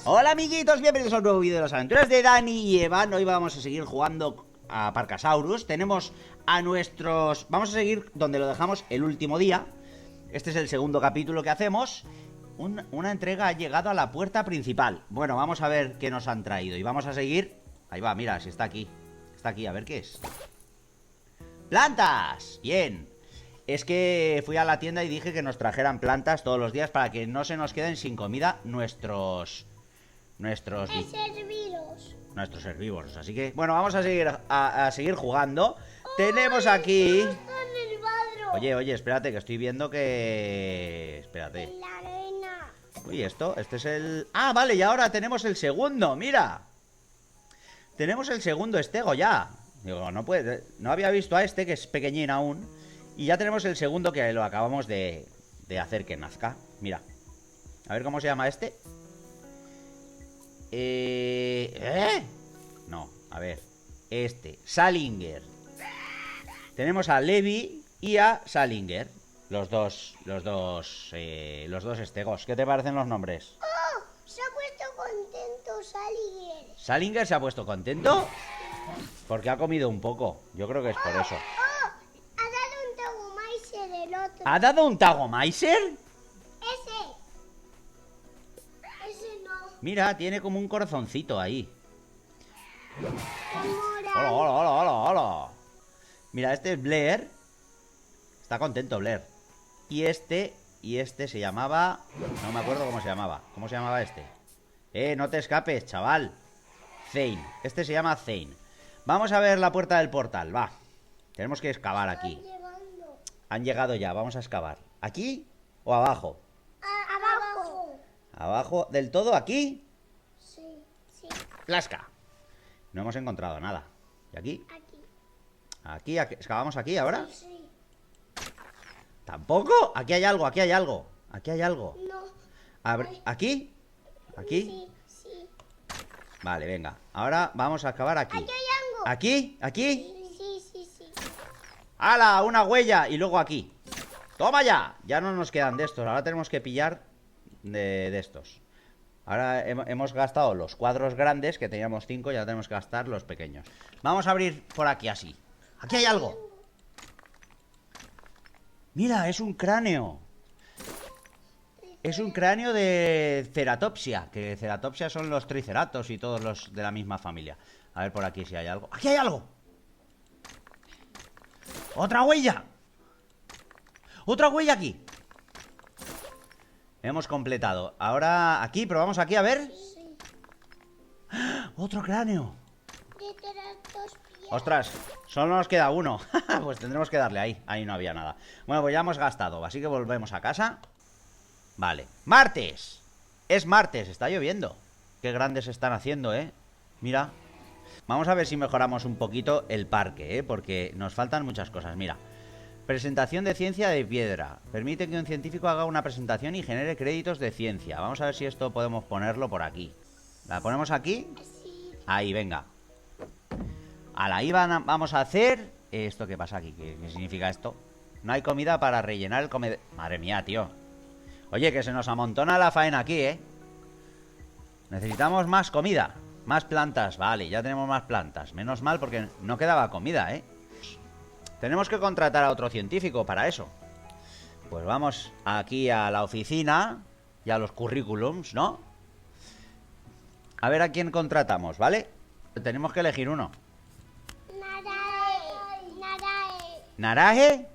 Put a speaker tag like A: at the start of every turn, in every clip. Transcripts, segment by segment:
A: Hola amiguitos, bienvenidos a un nuevo vídeo de las aventuras de Dani y Evan. Hoy vamos a seguir jugando a Parkasaurus. Tenemos a nuestros... Vamos a seguir donde lo dejamos el último día. Este es el segundo capítulo que hacemos. Una entrega ha llegado a la puerta principal. Bueno, vamos a ver qué nos han traído. Y vamos a seguir... Ahí va, mira, si está aquí. Está aquí, a ver qué es. ¡Plantas! Bien. Es que fui a la tienda y dije que nos trajeran plantas todos los días para que no se nos queden sin comida nuestros herbívoros. Así que, bueno, vamos a seguir jugando. Tenemos aquí... Oye, espérate, que estoy viendo que... Espérate.
B: En la arena.
A: Uy, este es el... Ah, vale, y ahora tenemos el segundo, mira. Tenemos el segundo estego ya. Digo, no puede... No había visto a este, que es pequeñín aún. Y ya tenemos el segundo que lo acabamos de hacer que nazca. Mira. A ver cómo se llama este. No, a ver. Salinger. Tenemos a Levi y a Salinger. Los dos estegos. ¿Qué te parecen los nombres?
B: ¡Oh! Se ha puesto contento Salinger.
A: ¿Salinger se ha puesto contento? Porque ha comido un poco. Yo creo que es por eso.
B: ¡Oh! Ha dado un Tagomaiser el otro.
A: ¿Ha dado un Tagomaiser?
B: Ese no.
A: Mira, tiene como un corazoncito ahí.
B: Hola.
A: Hola. Mira, este es Blair. Está contento Blair. Y este se llamaba... No me acuerdo cómo se llamaba. ¿Cómo se llamaba este? No te escapes, chaval. Zane. Este se llama Zane. Vamos a ver la puerta del portal, va. Tenemos que excavar aquí. Han llegado ya, vamos a excavar. ¿Aquí o abajo?
B: Abajo.
A: ¿Abajo del todo? ¿Aquí?
B: Sí.
A: ¡Plasca! No hemos encontrado nada. ¿Y aquí?
B: Aquí.
A: ¿Excavamos aquí ahora?
B: Sí.
A: ¿Tampoco? Aquí hay algo.
B: No.
A: ¿Aquí? ¿Aquí?
B: Sí.
A: Vale, venga. Ahora vamos a excavar aquí.
B: Aquí hay algo.
A: ¿Aquí?
B: Sí.
A: ¡Hala! Una huella. Y luego aquí. ¡Toma ya! Ya no nos quedan de estos. Ahora tenemos que pillar de estos. Ahora hemos gastado los cuadros grandes, que teníamos 5, ya tenemos que gastar los pequeños. Vamos a abrir por aquí así. Aquí hay algo. Mira, es un cráneo. Es un cráneo de Ceratopsia. Que Ceratopsia son los Triceratops y todos los de la misma familia. A ver por aquí si hay algo. ¡Aquí hay algo! ¡Otra huella! ¡Otra huella aquí! Hemos completado. Ahora aquí, probamos aquí, a ver.
B: Sí.
A: ¡Otro cráneo!
B: Triceratops.
A: ¡Ostras! Solo nos queda uno. Pues tendremos que darle ahí. Ahí no había nada. Bueno, pues ya hemos gastado. Así que volvemos a casa. Vale. ¡Martes! Es martes, está lloviendo. Qué grandes están haciendo, ¿eh? Mira. Vamos a ver si mejoramos un poquito el parque, ¿eh? Porque nos faltan muchas cosas. Mira. Presentación de ciencia de piedra. Permite que un científico haga una presentación y genere créditos de ciencia. Vamos a ver si esto podemos ponerlo por aquí. ¿La ponemos aquí?
B: Sí.
A: Ahí, venga. Ahí vamos a hacer... ¿Esto qué pasa aquí? ¿Qué significa esto? No hay comida para rellenar el comedor. Madre mía, tío. Oye, que se nos amontona la faena aquí, ¿eh? Necesitamos más comida. Más plantas. Vale, ya tenemos más plantas. Menos mal porque no quedaba comida, ¿eh? Tenemos que contratar a otro científico para eso. Pues vamos aquí a la oficina y a los currículums, ¿no? A ver a quién contratamos, ¿vale? Tenemos que elegir uno. ¿Narae?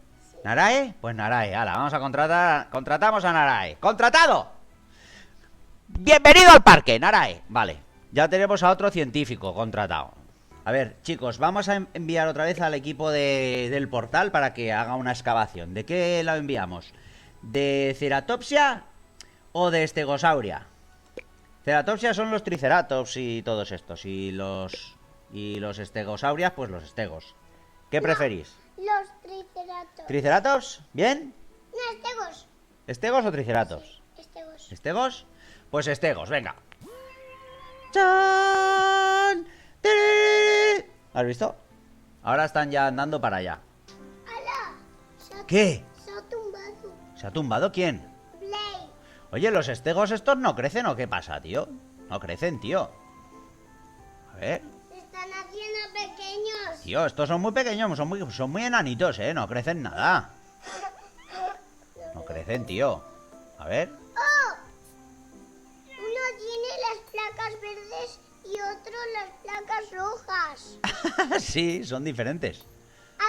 A: ¿Narae? Pues Narae, hala, vamos a contratar. Contratamos a Narae. ¡Contratado! ¡Bienvenido al parque, Narae! Vale, ya tenemos a otro científico contratado. A ver, chicos, vamos a enviar otra vez al equipo del portal para que haga una excavación. ¿De qué lo enviamos? ¿De Ceratopsia o de Stegosauria? Ceratopsia son los Triceratops y todos estos. Y los Stegosaurias, pues los estegos. ¿Qué preferís?
B: Los Triceratops.
A: ¿Triceratops? ¿Bien?
B: No, estegos.
A: ¿Estegos o Triceratops?
B: Estegos.
A: ¿Estegos? Pues estegos, venga. ¡Chan! ¿Has visto? Ahora están ya andando para allá.
B: ¡Hala!
A: ¿Qué?
B: Se ha tumbado.
A: ¿Se ha tumbado quién?
B: Blade.
A: Oye, ¿los estegos estos no crecen o qué pasa, tío? No crecen, tío. A ver.
B: Se están haciendo pequeños.
A: Tío, estos son muy pequeños, son muy enanitos, ¿eh? No crecen nada. No crecen, tío. A ver.
B: ¡Oh! Uno tiene las placas verdes y otro las placas rojas.
A: Sí, son diferentes.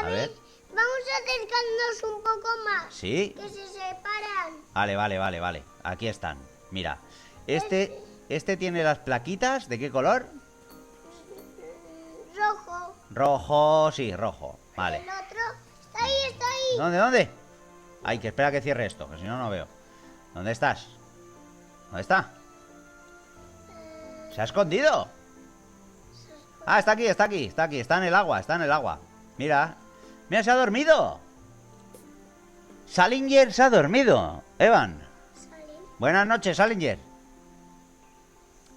B: A ver, vamos acercándonos un poco más.
A: ¿Sí?
B: Que se separan.
A: Vale. Aquí están. Mira. Este tiene las plaquitas. ¿De qué color?
B: Rojo.
A: Rojo, sí, rojo. Vale.
B: El otro está ahí.
A: ¿Dónde? Ay, que espera que cierre esto, que si no, no veo. ¿Dónde estás? ¿Dónde está? ¿Se ha escondido? Ah, está aquí. Está en el agua. Mira, se ha dormido. Salinger se ha dormido. Evan. Buenas noches, Salinger.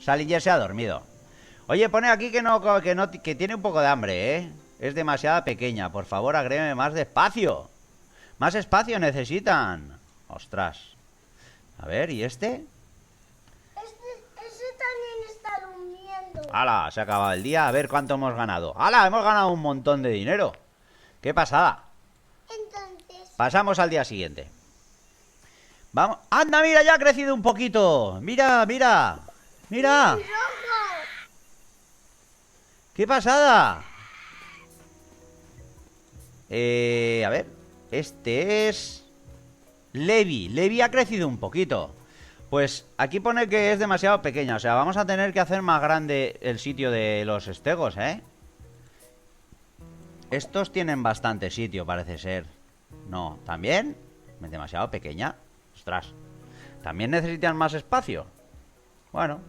A: Salinger se ha dormido. Oye, pone aquí que tiene un poco de hambre, ¿eh? Es demasiado pequeña. Por favor, agrégueme más espacio. Más espacio necesitan. Ostras. A ver, ¿y este?
B: Ese también está durmiendo.
A: ¡Hala! Se ha acabado el día. A ver cuánto hemos ganado. ¡Hala! Hemos ganado un montón de dinero. ¡Qué pasada!
B: Entonces,
A: Pasamos al día siguiente. Vamos. ¡Anda, mira! Ya ha crecido un poquito. Mira.
B: rojo.
A: ¡Qué pasada! A ver. Este es... Levi. Levi ha crecido un poquito. Pues aquí pone que es demasiado pequeña. O sea, vamos a tener que hacer más grande el sitio de los estegos, ¿eh? Estos tienen bastante sitio, parece ser. No, ¿también? ¿Es demasiado pequeña? Ostras. ¿También necesitan más espacio? Bueno,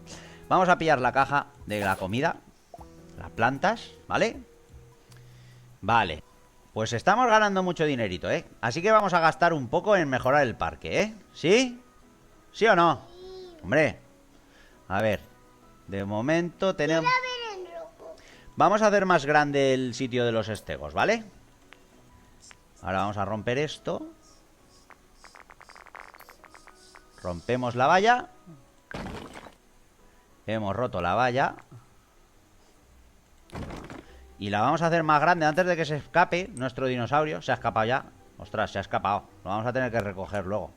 A: vamos a pillar la caja de la comida. Las plantas, ¿vale? Vale. Pues estamos ganando mucho dinerito, ¿eh? Así que vamos a gastar un poco en mejorar el parque, ¿eh? ¿Sí? ¿Sí o no? Hombre. A ver. De momento tenemos...
B: Quiero ver en rojo.
A: Vamos a hacer más grande el sitio de los estegos, ¿vale? Ahora vamos a romper esto. Rompemos la valla. Hemos roto la valla. Y la vamos a hacer más grande antes de que se escape nuestro dinosaurio. Se ha escapado ya. Ostras, se ha escapado. Lo vamos a tener que recoger luego.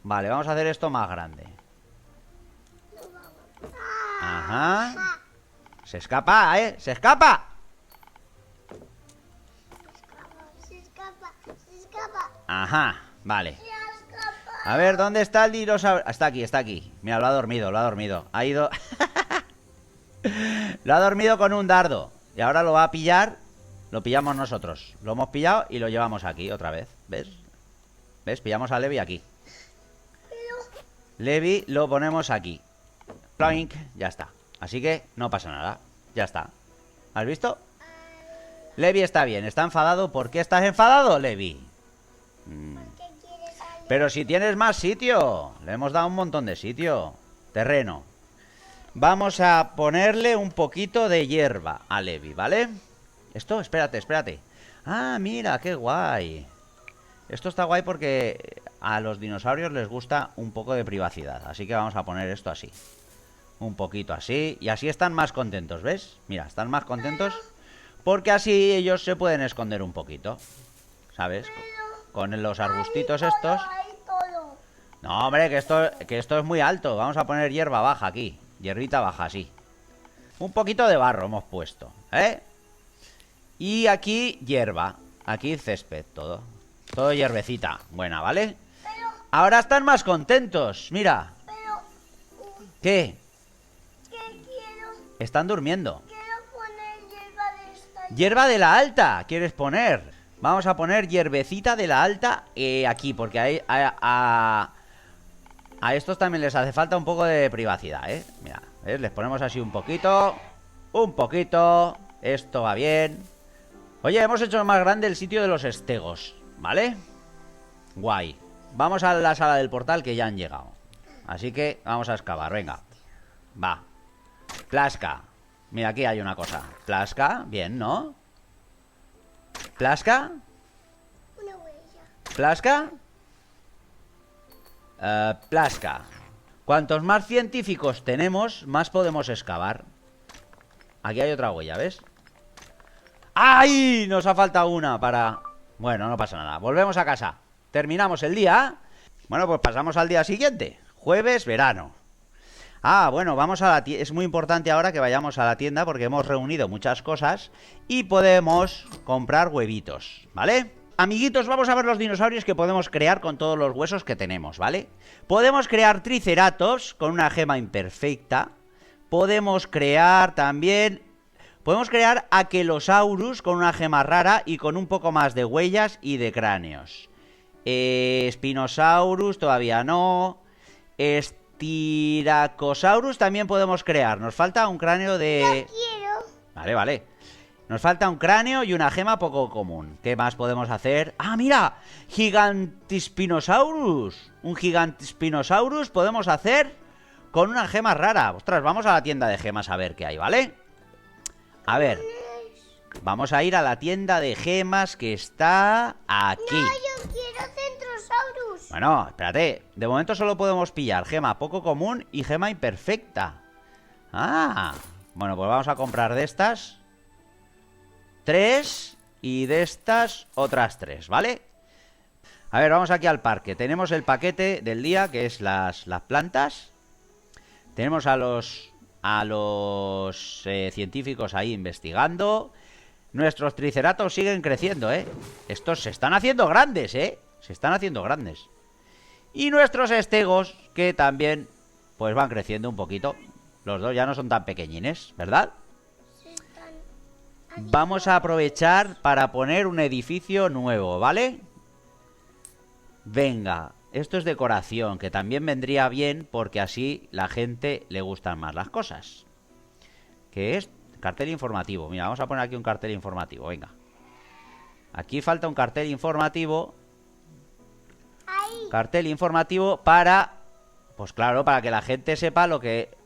A: Vale, vamos a hacer esto más grande. Ajá. Se escapa, ¿eh? ¡Se escapa!
B: Se escapa.
A: Ajá, vale.
B: Se escapa.
A: A ver, ¿dónde está el dinosaurio? Está aquí. Mira, lo ha dormido. Ha ido... Lo ha dormido con un dardo. Y ahora lo va a pillar. Lo pillamos nosotros. Lo hemos pillado y lo llevamos aquí otra vez. ¿Ves? Pillamos a Levi aquí. Levi lo ponemos aquí. Ploink, ya está. Así que no pasa nada. Ya está. ¿Has visto? Levi está bien. Está enfadado. ¿Por qué estás enfadado, Levi?
B: ¿Qué quieres salir?
A: Pero si tienes más sitio. Le hemos dado un montón de sitio. Terreno. Vamos a ponerle un poquito de hierba a Levi, ¿vale? Esto, espérate. Ah, mira, qué guay. Esto está guay porque a los dinosaurios les gusta un poco de privacidad. Así que vamos a poner esto así. Un poquito así. Y así están más contentos, ¿ves? Mira, están más contentos porque así ellos se pueden esconder un poquito. ¿Sabes? Con los arbustitos estos.
B: Hay todo.
A: No, hombre, que esto es muy alto. Vamos a poner hierba baja aquí. Hierbita baja, así. Un poquito de barro hemos puesto, ¿eh? Y aquí hierba. Aquí césped, todo. Todo hierbecita. Buena, ¿vale?
B: Pero,
A: Ahora están más contentos. Mira. ¿Qué?
B: ¿qué quiero?
A: Están durmiendo.
B: Quiero poner hierba de esta.
A: Hierba de la alta, ¿quieres poner? Vamos a poner hierbecita de la alta aquí, porque a estos también les hace falta un poco de privacidad, ¿eh? Mira, ¿ves? Les ponemos así un poquito. Un poquito. Esto va bien. Oye, hemos hecho más grande el sitio de los estegos, ¿vale? Guay. Vamos a la sala del portal que ya han llegado. Así que vamos a excavar, venga. Va. Plasca. Mira, aquí hay una cosa. Plasca, bien, ¿no? Plasca.
B: Una huella.
A: Plasca. Plasca. Cuantos más científicos tenemos, más podemos excavar. Aquí hay otra huella, ¿ves? ¡Ay! Nos ha faltado una para... Bueno, no pasa nada. Volvemos a casa. Terminamos el día. Bueno, pues pasamos al día siguiente. Jueves, verano. Ah, bueno, vamos a la tienda. Es muy importante ahora que vayamos a la tienda porque hemos reunido muchas cosas y podemos comprar huevitos, ¿vale? Amiguitos, vamos a ver los dinosaurios que podemos crear con todos los huesos que tenemos, ¿vale? Podemos crear Triceratops con una gema imperfecta. Podemos crear también... Podemos crear Ankylosaurus con una gema rara y con un poco más de huellas y de cráneos. Spinosaurus todavía no. Styracosaurus también podemos crear. Nos falta un cráneo de...
B: Yo quiero.
A: Vale, vale. Nos falta un cráneo y una gema poco común. ¿Qué más podemos hacer? ¡Ah, mira! Gigantispinosaurus. Un Gigantispinosaurus podemos hacer con una gema rara. Ostras, vamos a la tienda de gemas a ver qué hay, ¿vale? A ver. Vamos a ir a la tienda de gemas que está aquí.
B: No, yo quiero Centrosaurus.
A: Bueno, espérate. De momento solo podemos pillar gema poco común y gema imperfecta. Ah. Bueno, pues vamos a comprar de estas 3 y de estas otras 3, ¿vale? A ver, vamos aquí al parque. Tenemos el paquete del día, que es las plantas. Tenemos a los científicos ahí investigando. Nuestros triceratops siguen creciendo, ¿eh? Estos se están haciendo grandes, ¿eh? Se están haciendo grandes. Y nuestros estegos, que también, pues van creciendo un poquito. Los dos ya no son tan pequeñines, ¿verdad? Vamos a aprovechar para poner un edificio nuevo, ¿vale? Venga, esto es decoración, que también vendría bien porque así la gente le gustan más las cosas. ¿Qué es? Cartel informativo. Mira, vamos a poner aquí un cartel informativo, venga. Aquí falta un cartel informativo.
B: Ahí.
A: Cartel informativo para... Pues claro, para que la gente sepa lo que...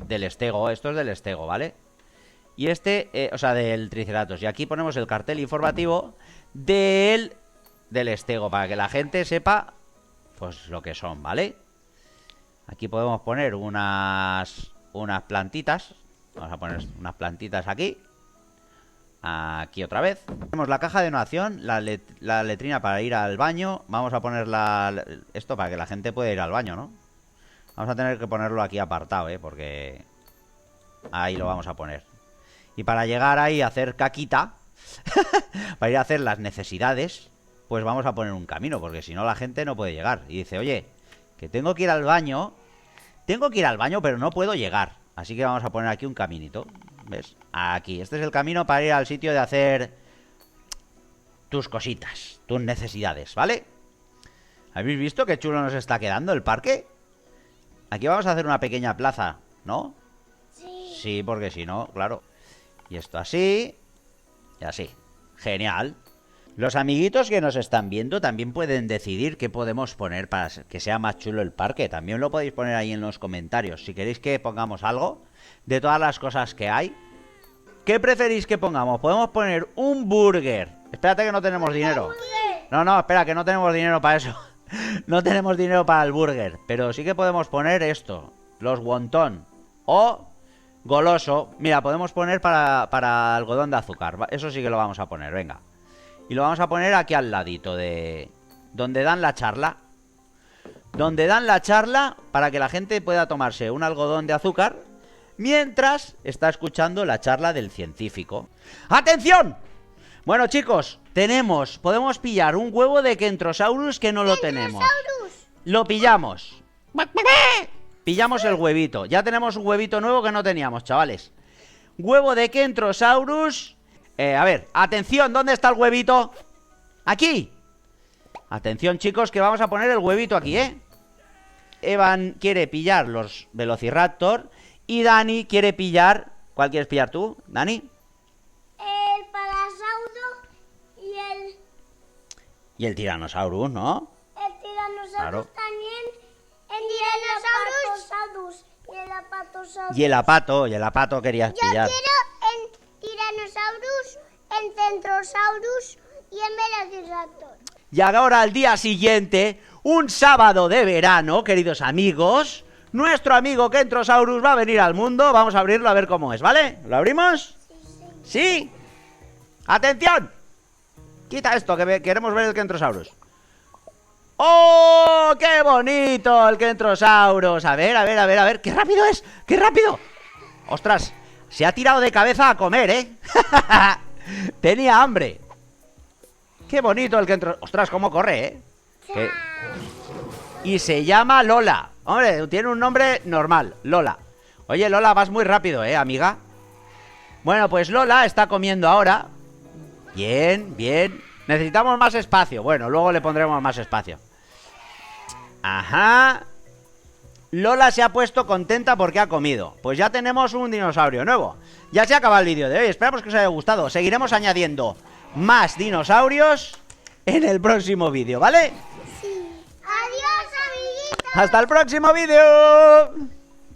A: Del estego, esto es del estego, ¿vale? Y o sea, del Triceratops. Y aquí ponemos el cartel informativo del estego, para que la gente sepa, pues, lo que son, ¿vale? Aquí podemos poner unas plantitas. Vamos a poner unas plantitas aquí. Aquí otra vez. Tenemos la caja de donación, la letrina para ir al baño. Vamos a poner esto para que la gente pueda ir al baño, ¿no? Vamos a tener que ponerlo aquí apartado, porque... Ahí lo vamos a poner. Y para llegar ahí a hacer caquita, para ir a hacer las necesidades, pues vamos a poner un camino, porque si no la gente no puede llegar. Y dice, oye, que tengo que ir al baño. Tengo que ir al baño, pero no puedo llegar. Así que vamos a poner aquí un caminito. ¿Ves? Aquí. Este es el camino para ir al sitio de hacer tus cositas, tus necesidades, ¿vale? ¿Habéis visto qué chulo nos está quedando el parque? Aquí vamos a hacer una pequeña plaza, ¿no?
B: Sí.
A: Sí, porque si no, claro. Y esto así. Y así. Genial. Los amiguitos que nos están viendo también pueden decidir qué podemos poner para que sea más chulo el parque. También lo podéis poner ahí en los comentarios. Si queréis que pongamos algo de todas las cosas que hay. ¿Qué preferís que pongamos? Podemos poner un burger. Espérate que no tenemos dinero. No, espera, que no tenemos dinero para eso. No tenemos dinero para el burger. Pero sí que podemos poner esto. Los wonton. O goloso. Mira, podemos poner para algodón de azúcar. Eso sí que lo vamos a poner, venga. Y lo vamos a poner aquí al ladito de... Donde dan la charla. Donde dan la charla para que la gente pueda tomarse un algodón de azúcar mientras está escuchando la charla del científico. ¡Atención! Bueno, chicos, podemos pillar un huevo de Kentrosaurus que no lo tenemos. Lo pillamos. Pillamos el huevito. Ya tenemos un huevito nuevo que no teníamos, chavales. Huevo de Kentrosaurus. A ver, atención, ¿dónde está el huevito? Aquí. Atención, chicos, que vamos a poner el huevito aquí, Evan quiere pillar los Velociraptor y Dani quiere pillar... ¿Cuál quieres pillar tú, Dani?
B: El Parasauro
A: Y el Tyrannosaurus, ¿no?
B: el Tyrannosaurus
A: Claro.
B: también. El Tyrannosaurus y el Apatosaurus.
A: Y el apato querías
B: Yo
A: pillar.
B: quiero el Tyrannosaurus, el Centrosaurus y el Velociraptor.
A: Y ahora al día siguiente, un sábado de verano, queridos amigos, Nuestro amigo Kentrosaurus va a venir al mundo. Vamos a abrirlo a ver cómo es, ¿vale? ¿Lo abrimos? ¿Sí? ¡Atención! Quita esto, que queremos ver el Kentrosaurus. ¡Oh! ¡Qué bonito el Kentrosaurus! A ver, a ver, a ver, a ver. ¡Qué rápido es! ¡Qué rápido! ¡Ostras! Se ha tirado de cabeza a comer, ¿eh? Tenía hambre. ¡Qué bonito el Kentrosaurus! ¡Ostras, cómo corre, eh! Y se llama Lola. Hombre, tiene un nombre normal, Lola. Oye, Lola, vas muy rápido, amiga. Bueno, pues Lola está comiendo ahora. Bien, bien. Necesitamos más espacio. Bueno, luego le pondremos más espacio. Ajá. Lola se ha puesto contenta porque ha comido. Pues ya tenemos un dinosaurio nuevo. Ya se acaba el vídeo de hoy. Esperamos que os haya gustado. Seguiremos añadiendo más dinosaurios en el próximo vídeo, ¿vale?
B: Sí. Adiós, amiguitos.
A: ¡Hasta el próximo vídeo!